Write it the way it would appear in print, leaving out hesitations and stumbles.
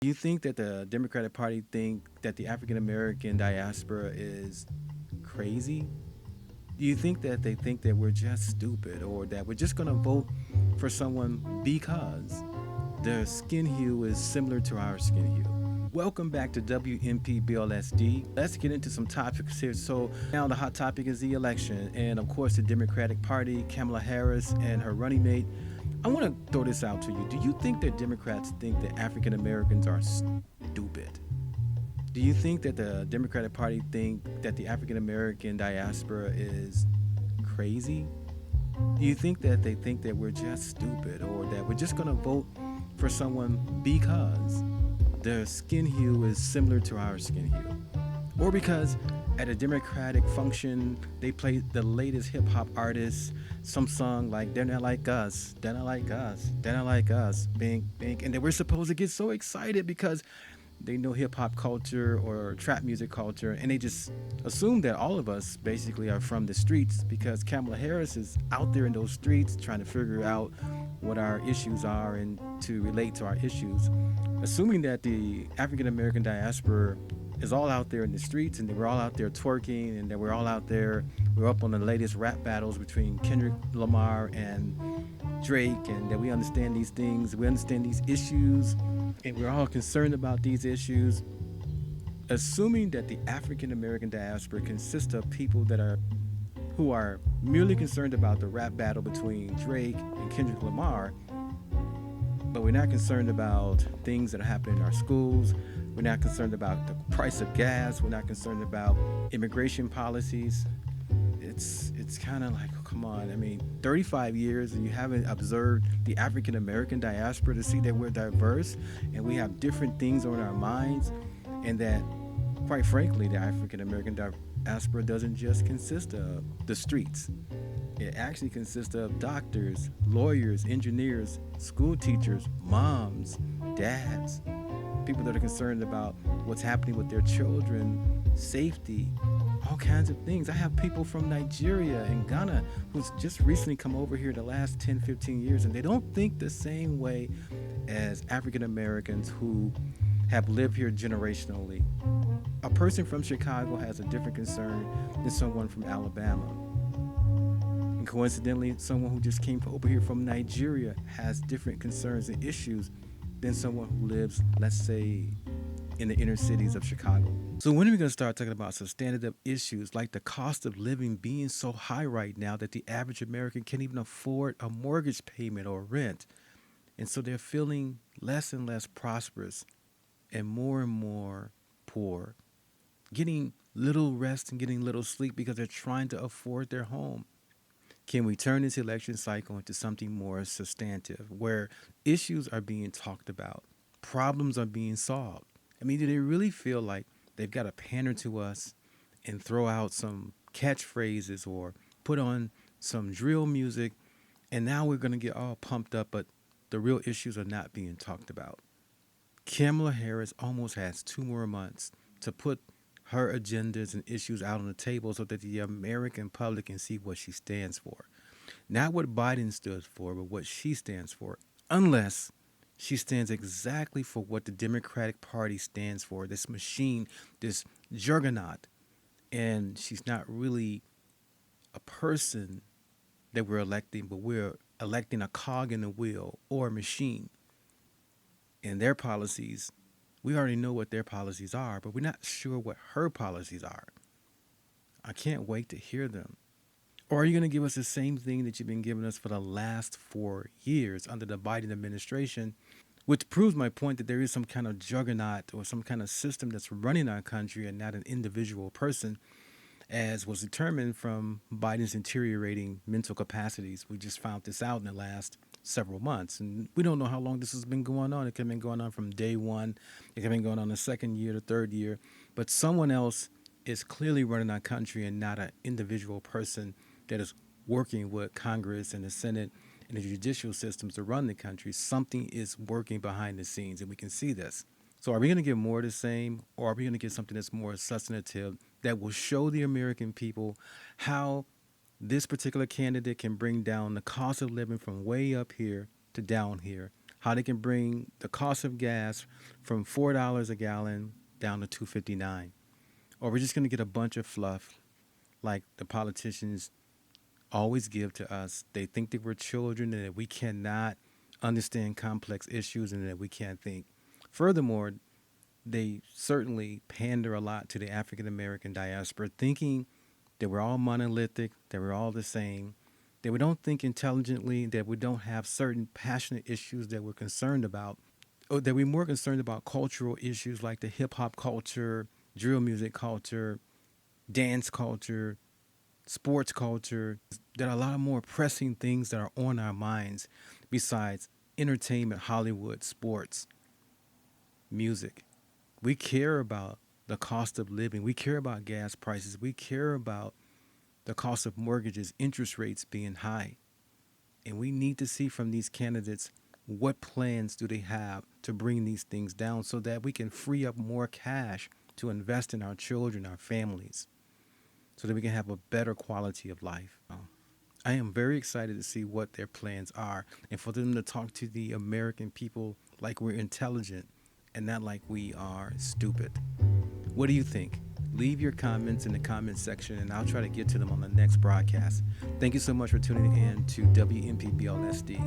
Do you think that the Democratic Party think that the African American diaspora is crazy? Do you think that we're just stupid or that we're just going to vote for someone because their skin hue is similar to our skin hue? Welcome back to WMP Let's get into some topics here. So, now the hot topic is the election, and of course, the Democratic Party, Kamala Harris, and her running mate. I want to throw this out to you. Do you think that Democrats think that African Americans are stupid? Do you think that the Democratic Party think that the African American diaspora is crazy? Do you think that we're just stupid or that we're just going to vote for someone because their skin hue is similar to our skin hue? Or because at a Democratic function they play the latest hip hop artists, some song like "They're Not Like Us," "They're Not Like Us," "They're Not Like Us," bing, bing, and then we're supposed to get so excited because they know hip hop culture or trap music culture, and they just assume that all of us basically are from the streets because Kamala Harris is out there in those streets trying to figure out what our issues are and to relate to our issues. Assuming that the African American diaspora is all out there in the streets and that we're all out there twerking and that we're all out there, we're up on the latest rap battles between Kendrick Lamar and Drake, and that we understand these things, we understand these issues, and we're all concerned about these issues. Assuming that the African American diaspora consists of people that are who are merely concerned about the rap battle between Drake and Kendrick Lamar, but we're not concerned about things that are happening in our schools. We're not concerned about the price of gas. We're not concerned about immigration policies. It's kind of like, oh, come on. I mean, 35 years and you haven't observed the African American diaspora to see that we're diverse and we have different things on our minds, and that, quite frankly, the African American diaspora doesn't just consist of the streets. It actually consists of doctors, lawyers, engineers, school teachers, moms, dads, people that are concerned about what's happening with their children, safety, all kinds of things. I have people from Nigeria and Ghana who's just recently come over here the last 10, 15 years, and they don't think the same way as African Americans who have lived here generationally. A person from Chicago has a different concern than someone from Alabama. And coincidentally, someone who just came over here from Nigeria has different concerns and issues than someone who lives, let's say, in the inner cities of Chicago. So when are we going to start talking about substantive issues like the cost of living being so high right now that the average American can't even afford a mortgage payment or rent? And so they're feeling less and less prosperous and more poor, getting little rest and getting little sleep because they're trying to afford their home. Can we turn this election cycle into something more substantive where issues are being talked about, problems are being solved? I mean, do they really feel like they've got to pander to us and throw out some catchphrases or put on some drill music, and now we're going to get all pumped up, but the real issues are not being talked about? Kamala Harris almost has 2 more months to put her agendas and issues out on the table so that the American public can see what she stands for. Not what Biden stood for, but what she stands for. Unless she stands exactly for what the Democratic Party stands for, this machine, this juggernaut. And she's not really a person that we're electing, but we're electing a cog in the wheel or a machine. And their policies, we already know what their policies are, but we're not sure what her policies are. I can't wait to hear them. Or are you going to give us the same thing that you've been giving us for the last 4 years under the Biden administration, which proves my point that there is some kind of juggernaut or some kind of system that's running our country and not an individual person, as was determined from Biden's deteriorating mental capacities. We just found this out in the last several months, and we don't know how long this has been going on. It could have been going on from day one. It could have been going on the second year, the third year. But someone else is clearly running our country and not an individual person that is working with Congress and the Senate and the judicial systems to run the country. Something is working behind the scenes, and we can see this. So are we going to get more of the same, or are we going to get something that's more substantive that will show the American people how this particular candidate can bring down the cost of living from way up here to down here, how they can bring the cost of gas from $4 a gallon down to 2.59. Or we're just going to get a bunch of fluff like the politicians always give to us. They think that we're children and that we cannot understand complex issues and that we can't think. Furthermore, they certainly pander a lot to the African American diaspora, thinking that we're all monolithic, that we're all the same, that we don't think intelligently, that we don't have certain passionate issues that we're concerned about, or that we're more concerned about cultural issues like the hip hop culture, drill music culture, dance culture, sports culture. There are a lot of more pressing things that are on our minds besides entertainment, Hollywood, sports, music. We care about the cost of living. We care about gas prices. We care about the cost of mortgages, interest rates being high. And we need to see from these candidates what plans do they have to bring these things down so that we can free up more cash to invest in our children, our families, so that we can have a better quality of life. I am very excited to see what their plans are and for them to talk to the American people like we're intelligent and not like we are stupid. What do you think? Leave your comments in the comment section and I'll try to get to them on the next broadcast. Thank you so much for tuning in to WMPBLSD.